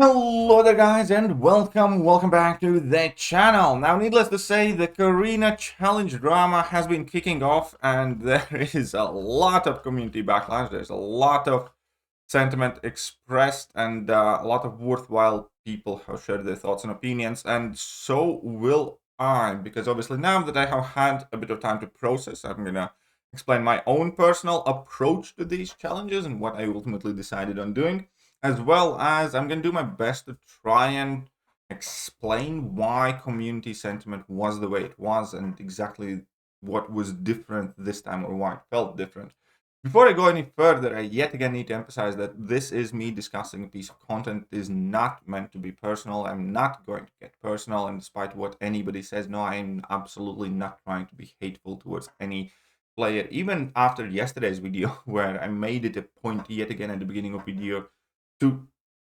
Hello there guys and welcome back to the channel. Now needless to say, the Carina challenge drama has been kicking off and there is a lot of community backlash. There's a lot of sentiment expressed and a lot of worthwhile people have shared their thoughts and opinions, and so will I, because obviously now that I have had a bit of time to process, I'm gonna explain my own personal approach to these challenges and what I ultimately decided on doing, as well as I'm going to do my best to try and explain why community sentiment was the way it was and exactly what was different this time or why it felt different. Before I go any further, I yet again need to emphasize that this is me discussing a piece of content. It is not meant to be personal. I'm not going to get personal, and despite what anybody says, no, I'm absolutely not trying to be hateful towards any player. Even after yesterday's video, where I made it a point yet again at the beginning of video to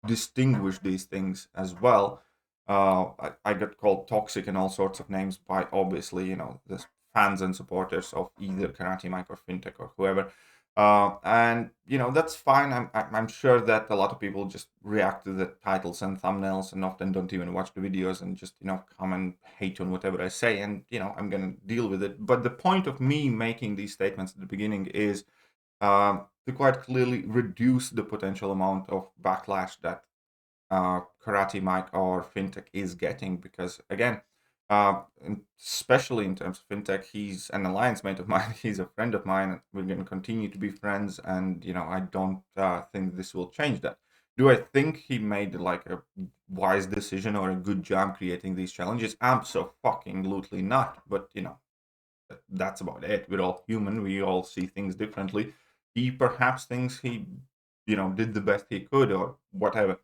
distinguish these things as well. I got called toxic and all sorts of names by obviously, the fans and supporters of either Karate Mike or Fintech or whoever. And that's fine. I'm sure that a lot of people just react to the titles and thumbnails and often don't even watch the videos and just come and hate on whatever I say, and I'm gonna deal with it. But the point of me making these statements at the beginning is to quite clearly reduce the potential amount of backlash that Karate Mike or Fintech is getting, because again, especially in terms of Fintech, he's an alliance mate of mine, he's a friend of mine, and we're going to continue to be friends, and I don't think this will change that. Do I think he made like a wise decision or a good job creating these challenges? Absolutely not, but that's about it. We're all human, we all see things differently. He perhaps thinks he did the best he could or whatever.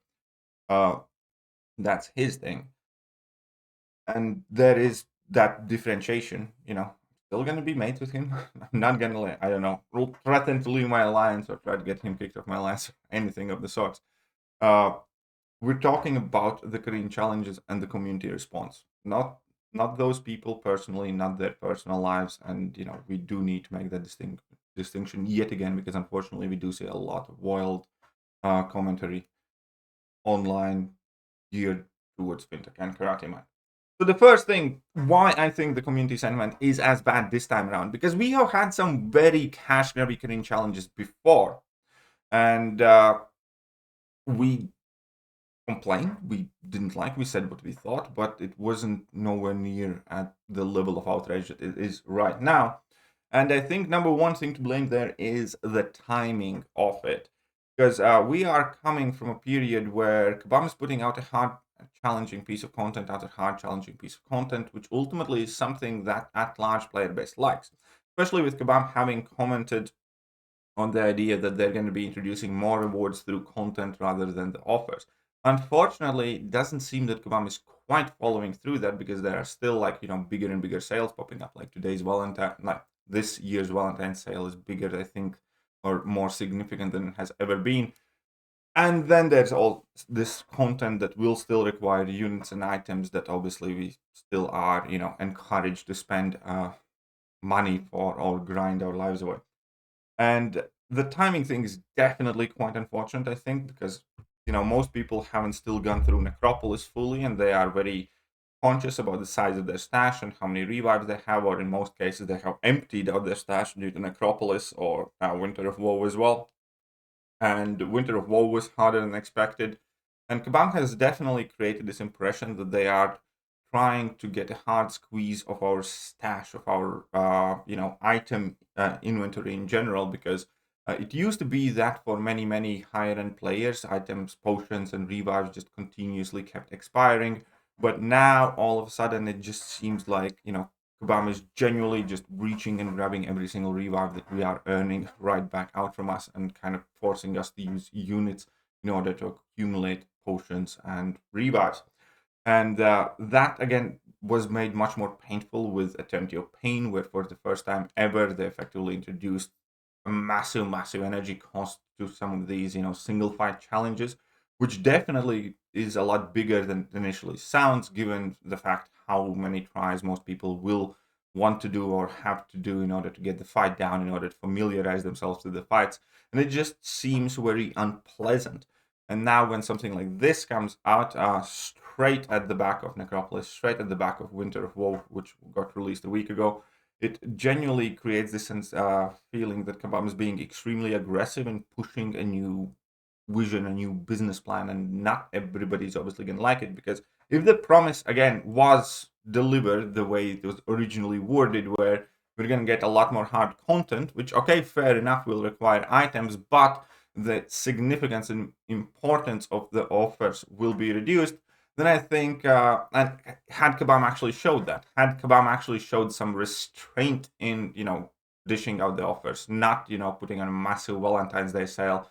That's his thing, and there is that differentiation. Still gonna be mates with him. I'm not gonna, I don't know, threaten to leave my alliance or try to get him kicked off my alliance or anything of the sorts. We're talking about the Korean challenges and the community response, not those people personally, not their personal lives. And we do need to make that distinction yet again, because unfortunately we do see a lot of wild commentary online geared towards Fintech and Karate Man. So the first thing, why I think the community sentiment is as bad this time around, because we have had some very cash grabby Korean challenges before, and we complained, we didn't like, we said what we thought, but it wasn't nowhere near at the level of outrage that it is right now. And I think number one thing to blame there is the timing of it, because we are coming from a period where Kabam is putting out a hard challenging piece of content after hard challenging piece of content, which ultimately is something that at large player base likes, especially with Kabam having commented on the idea that they're going to be introducing more rewards through content rather than the offers. Unfortunately, it doesn't seem that Kabam is quite following through that, because there are still bigger and bigger sales popping up. Like today's Valentine, like this year's Valentine sale is bigger, I think, or more significant than it has ever been. And then there's all this content that will still require units and items that obviously we still are, encouraged to spend money for or grind our lives away. And the timing thing is definitely quite unfortunate, I think, because most people haven't still gone through Necropolis fully, and they are very conscious about the size of their stash and how many revives they have, or in most cases they have emptied out their stash due to Necropolis or Winter of Woe as well. And Winter of Woe was harder than expected, and Kabam has definitely created this impression that they are trying to get a hard squeeze of our stash, of our item inventory in general, because it used to be that for many higher end players, items, potions, and revives just continuously kept expiring. But now all of a sudden it just seems like Kabam is genuinely just reaching and grabbing every single revive that we are earning right back out from us, and kind of forcing us to use units in order to accumulate potions and revives. And that again was made much more painful with Eternity of Pain, where for the first time ever they effectively introduced a massive energy cost to some of these single fight challenges, which definitely is a lot bigger than initially sounds, given the fact how many tries most people will want to do or have to do in order to get the fight down, in order to familiarize themselves with the fights. And it just seems very unpleasant. And now when something like this comes out, straight at the back of Necropolis, straight at the back of Winter of Woe, which got released a week ago, it genuinely creates this sense, feeling that Kabam is being extremely aggressive and pushing a new vision, a new business plan, and not everybody's obviously going to like it, because if the promise again was delivered the way it was originally worded, where we're going to get a lot more hard content, which, okay, fair enough, will require items, but the significance and importance of the offers will be reduced, then I think, and had Kabam actually showed that, had Kabam actually showed some restraint in, dishing out the offers, not, putting on a massive Valentine's Day sale,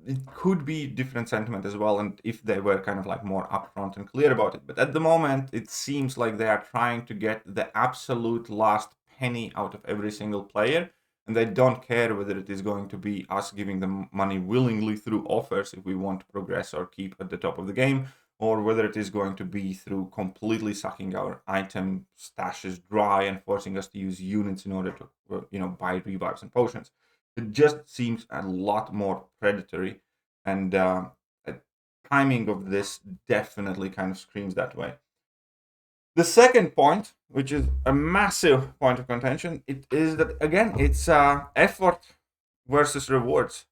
it could be different sentiment as well, and if they were kind of like more upfront and clear about it. But at the moment, it seems like they are trying to get the absolute last penny out of every single player, and they don't care whether it is going to be us giving them money willingly through offers if we want to progress or keep at the top of the game, or whether it is going to be through completely sucking our item stashes dry and forcing us to use units in order to, buy revives and potions. It just seems a lot more predatory, and timing of this definitely kind of screams that way. The second point, which is a massive point of contention, it is that again it's effort versus rewards.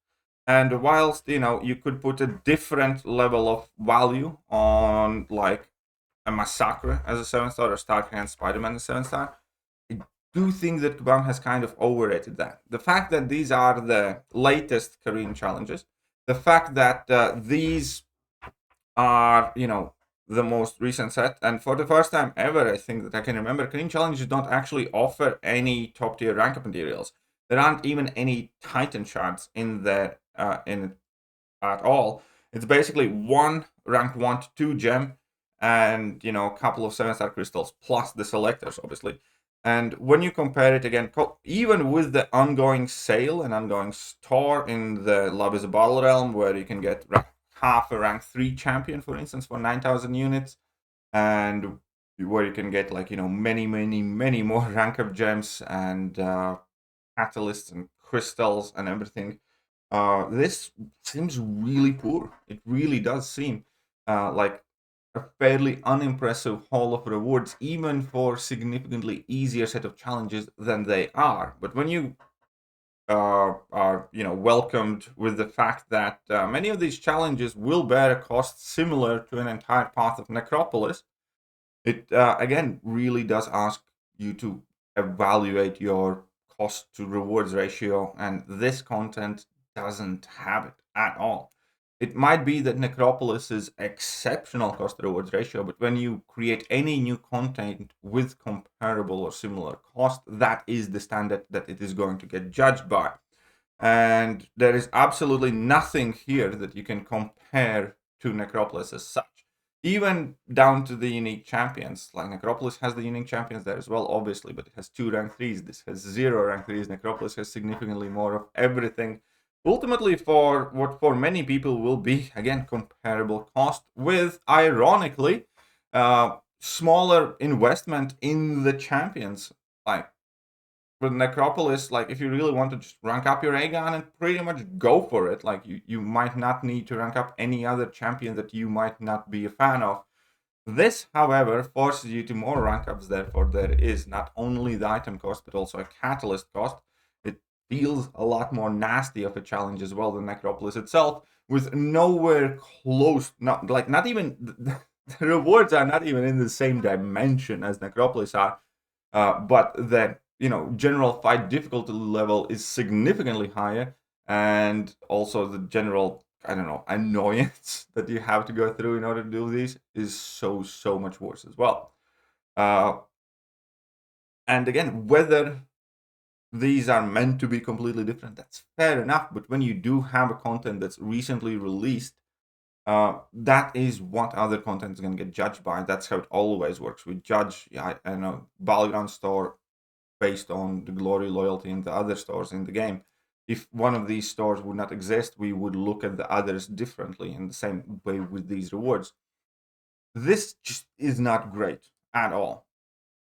And whilst you could put a different level of value on like a Massacre as a 7-star or Starcraft Spider-Man as a 7-star, I do think that Kabam has kind of overrated that. The fact that these are the latest Carina challenges, the fact that these are, the most recent set, and for the first time ever, I think that I can remember, Carina challenges don't actually offer any top tier rank up materials. There aren't even any Titan shards in there in it at all. It's basically one rank 1 to 2 gem and a couple of 7-star crystals plus the selectors, obviously. And when you compare it again, even with the ongoing sale and ongoing store in the Love is a Battle realm, where you can get half a rank 3 champion, for instance, for 9,000 units, and where you can get like many more rank up gems and catalysts and crystals and everything. This seems really poor. It really does seem like a fairly unimpressive haul of rewards, even for significantly easier set of challenges than they are. But when you are welcomed with the fact that many of these challenges will bear a cost similar to an entire path of Necropolis, it again really does ask you to evaluate your cost to rewards ratio, and this content doesn't have it at all. It might be that Necropolis's exceptional cost to rewards ratio, but when you create any new content with comparable or similar cost, that is the standard that it is going to get judged by. And there is absolutely nothing here that you can compare to Necropolis as such. Even down to the unique champions. Like Necropolis has the unique champions there as well, obviously, but it has 2 rank 3s. This has 0 rank 3s. Necropolis has significantly more of everything. Ultimately, for what for many people will be, again, comparable cost with, ironically, smaller investment in the champions. Like, with Necropolis, like, if you really want to just rank up your Aegon and pretty much go for it, like, you might not need to rank up any other champion that you might not be a fan of. This, however, forces you to more rank ups, therefore there is not only the item cost, but also a catalyst cost. It feels a lot more nasty of a challenge as well than Necropolis itself, with nowhere close, not even, the rewards are not even in the same dimension as Necropolis are, but the general fight difficulty level is significantly higher, and also the general, annoyance that you have to go through in order to do these is so much worse as well. And again, whether these are meant to be completely different, that's fair enough, but when you do have a content that's recently released, that is what other content is going to get judged by. That's how it always works. We judge, Battleground store based on the glory, loyalty, and the other stores in the game. If one of these stores would not exist, we would look at the others differently, in the same way with these rewards. This just is not great at all.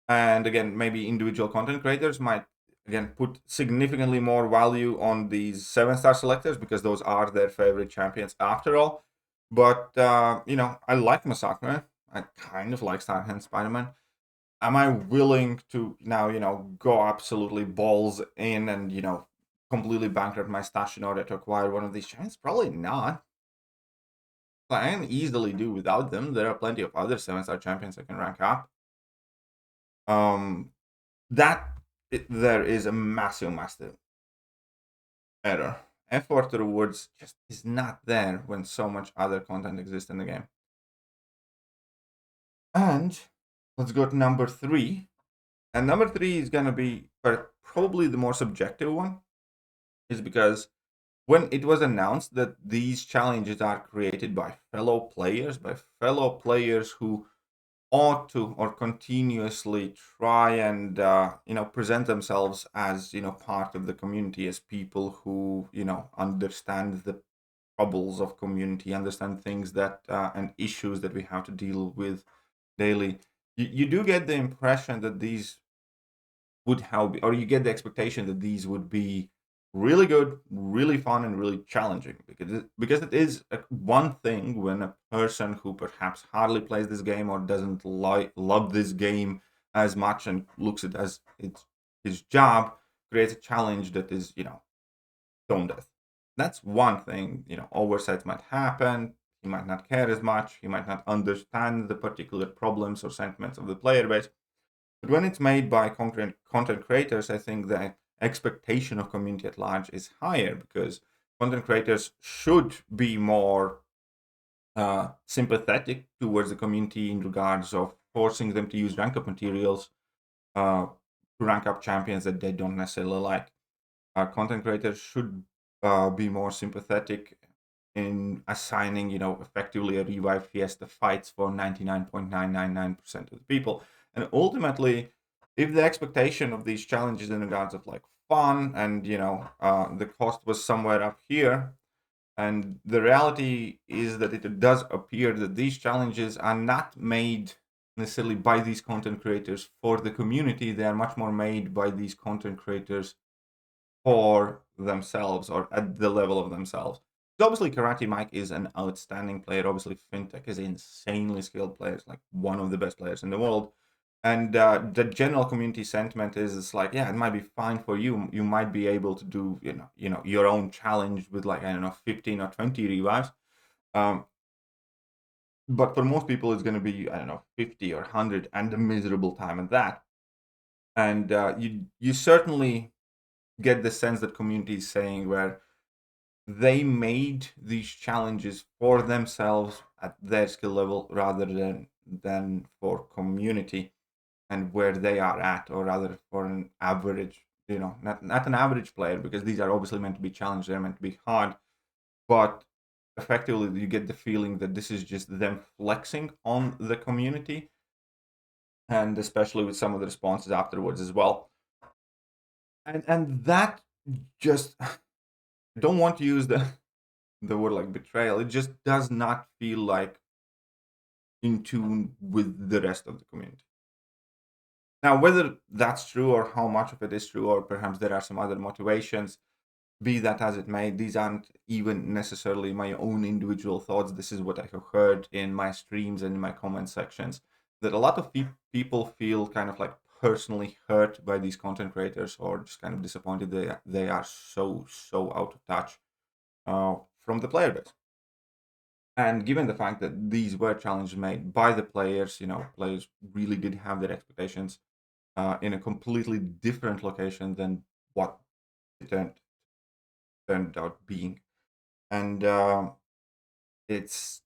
And again, maybe individual content creators might again, put significantly more value on these 7-star selectors because those are their favorite champions after all. But, I like Massacre. I kind of like Starhand Spider-Man. Am I willing to now, go absolutely balls in and, completely bankrupt my stash in order to acquire one of these champions? Probably not. But I can easily do without them. There are plenty of other 7-star champions I can rank up. There is a massive error. Effort rewards just is not there when so much other content exists in the game. And let's go to number 3. And number 3 is going to be probably the more subjective one, is because when it was announced that these challenges are created by fellow players who ought to or continuously try and present themselves as part of the community, as people who understand the troubles of community, understand things that and issues that we have to deal with daily. You do get the impression that these would have, or you get the expectation that these would be really good, really fun, and really challenging, because it is one thing when a person who perhaps hardly plays this game or doesn't love this game as much and looks at it as it's his job creates a challenge that is tone deaf. That's one thing. Oversights might happen. He might not care as much. He might not understand the particular problems or sentiments of the player base. But when it's made by content creators, I think the expectation of community at large is higher, because content creators should be more sympathetic towards the community in regards of forcing them to use rank up materials to rank up champions that they don't necessarily like. Content creators should be more sympathetic in assigning, effectively a revive fiesta fights for 99.999% of the people. And ultimately, if the expectation of these challenges in regards of like fun and the cost was somewhere up here, and the reality is that it does appear that these challenges are not made necessarily by these content creators for the community. They are much more made by these content creators for themselves or at the level of themselves. So obviously, Karate Mike is an outstanding player. Obviously, FinTech is insanely skilled players, like one of the best players in the world. And the general community sentiment is, it's like, yeah, it might be fine for you. You might be able to do, your own challenge with like, I don't know, 15 or 20 revives. But for most people, it's going to be, I don't know, 50 or 100 and a miserable time at that. And you certainly get the sense that community is saying where they made these challenges for themselves at their skill level rather than for community and where they are at, or rather for an average, not an average player, because these are obviously meant to be challenged, they're meant to be hard, but effectively you get the feeling that this is just them flexing on the community, and especially with some of the responses afterwards as well. And that just don't want to use the word like betrayal. It just does not feel like in tune with the rest of the community. Now, whether that's true or how much of it is true, or perhaps there are some other motivations, be that as it may, these aren't even necessarily my own individual thoughts. This is what I have heard in my streams and in my comment sections, that a lot of people feel kind of like personally hurt by these content creators, or just kind of disappointed they are so out of touch from the player base. And given the fact that these were challenges made by the players, players really did have their expectations in a completely different location than what it turned out being. And it's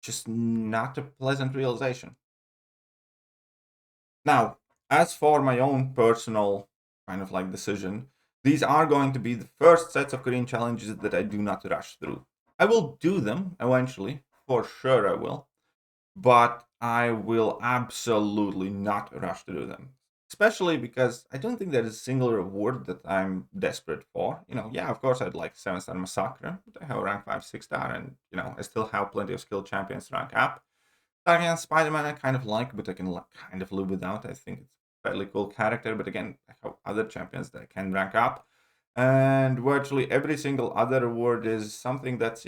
just not a pleasant realization. Now, as for my own personal kind of like decision, these are going to be the first sets of Korean challenges that I do not rush through. I will do them eventually, for sure I will, but I will absolutely not rush to do them. Especially because I don't think there is a single reward that I'm desperate for. Yeah, of course I'd like 7-star Massacre, but I have rank 5, 6-star, and I still have plenty of skilled champions to rank up. Again, Spider-Man I kind of like, but I can kind of live without. I think it's a fairly cool character, but again, I have other champions that can rank up. And virtually every single other reward is something that's,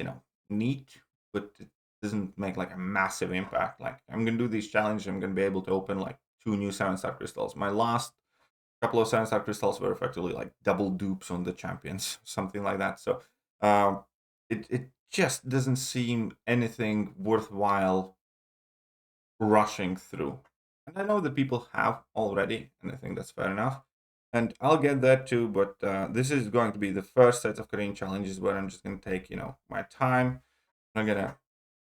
neat, but it doesn't make like a massive impact. Like, I'm gonna do these challenges, I'm gonna be able to open like 2 new 7-star crystals. My last couple of 7-star crystals were effectively like double dupes on the champions, something like that. So it just doesn't seem anything worthwhile rushing through. And I know that people have already, and I think that's fair enough. And I'll get that too, but this is going to be the first set of Korean challenges where I'm just going to take, my time. I'm not going to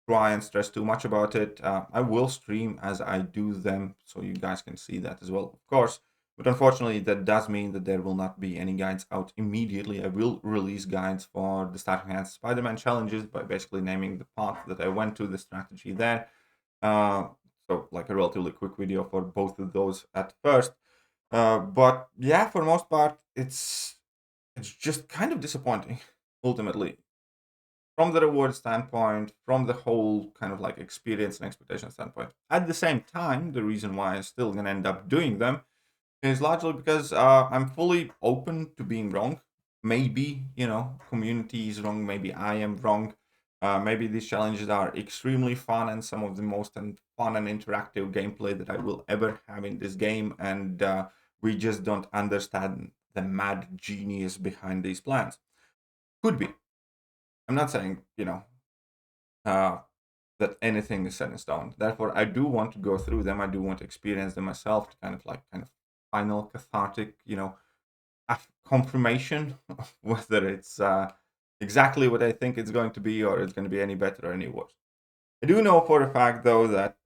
try and stress too much about it. I will stream as I do them, so you guys can see that as well, of course. But unfortunately, that does mean that there will not be any guides out immediately. I will release guides for the Starting Hands Spider-Man challenges by basically naming the path that I went to, the strategy there. So like a relatively quick video for both of those at first. But yeah, for the most part, it's just kind of disappointing, ultimately. From the reward standpoint, from the whole kind of like experience and expectation standpoint. At the same time, the reason why I'm still gonna end up doing them is largely because I'm fully open to being wrong. Maybe, community is wrong, maybe I am wrong. Maybe these challenges are extremely fun and some of the most fun and interactive gameplay that I will ever have in this game, and we just don't understand the mad genius behind these plans. Could be. I'm not saying, that anything is set in stone. Therefore, I do want to go through them. I do want to experience them myself to kind of final cathartic, confirmation of whether it's exactly what I think it's going to be, or it's going to be any better or any worse. I do know for a fact, though, that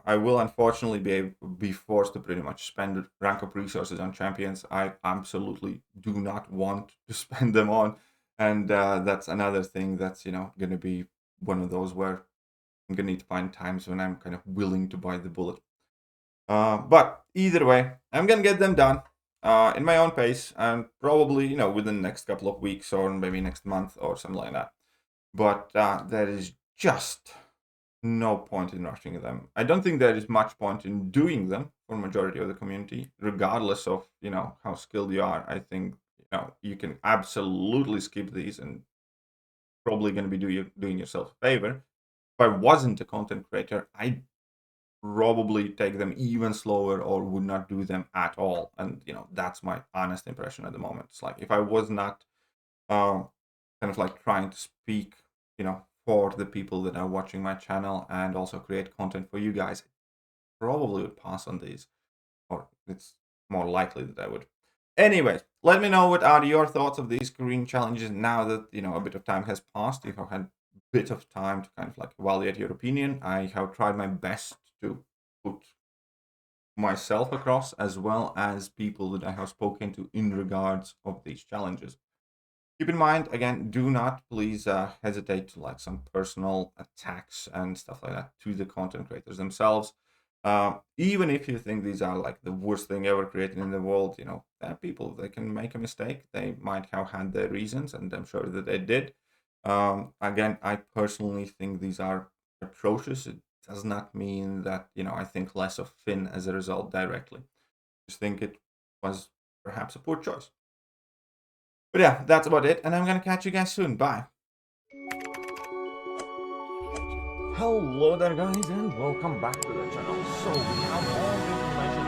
I will unfortunately be forced to pretty much spend rank up resources on champions I absolutely do not want to spend them on. And that's another thing that's, going to be one of those where I'm going to need to find times when I'm kind of willing to bite the bullet. But either way, I'm going to get them done in my own pace, and probably, within the next couple of weeks or maybe next month or something like that. But there is just no point in rushing them. I don't think there is much point in doing them for majority of the community, regardless of, how skilled you are. I think, you can absolutely skip these and probably going to be doing yourself a favor. If I wasn't a content creator, I'd probably take them even slower or would not do them at all. And, that's my honest impression at the moment. It's like, if I was not kind of like trying to speak, for the people that are watching my channel and also create content for you guys, I probably would pass on these, or it's more likely that I would. Anyways, let me know what are your thoughts of these Korean challenges now that, a bit of time has passed. If I've had a bit of time to kind of like evaluate your opinion, I have tried my best to put myself across as well as people that I have spoken to in regards of these challenges. Keep in mind, again, do not please hesitate to like some personal attacks and stuff like that to the content creators themselves. Even if you think these are like the worst thing ever created in the world, there are people, they can make a mistake. They might have had their reasons, and I'm sure that they did. Again, I personally think these are atrocious. It does not mean that, I think less of Finn as a result directly. Just think it was perhaps a poor choice. But yeah, that's about it, and I'm gonna catch you guys soon. Bye. Hello there, guys, and welcome back to the channel. So we have all the information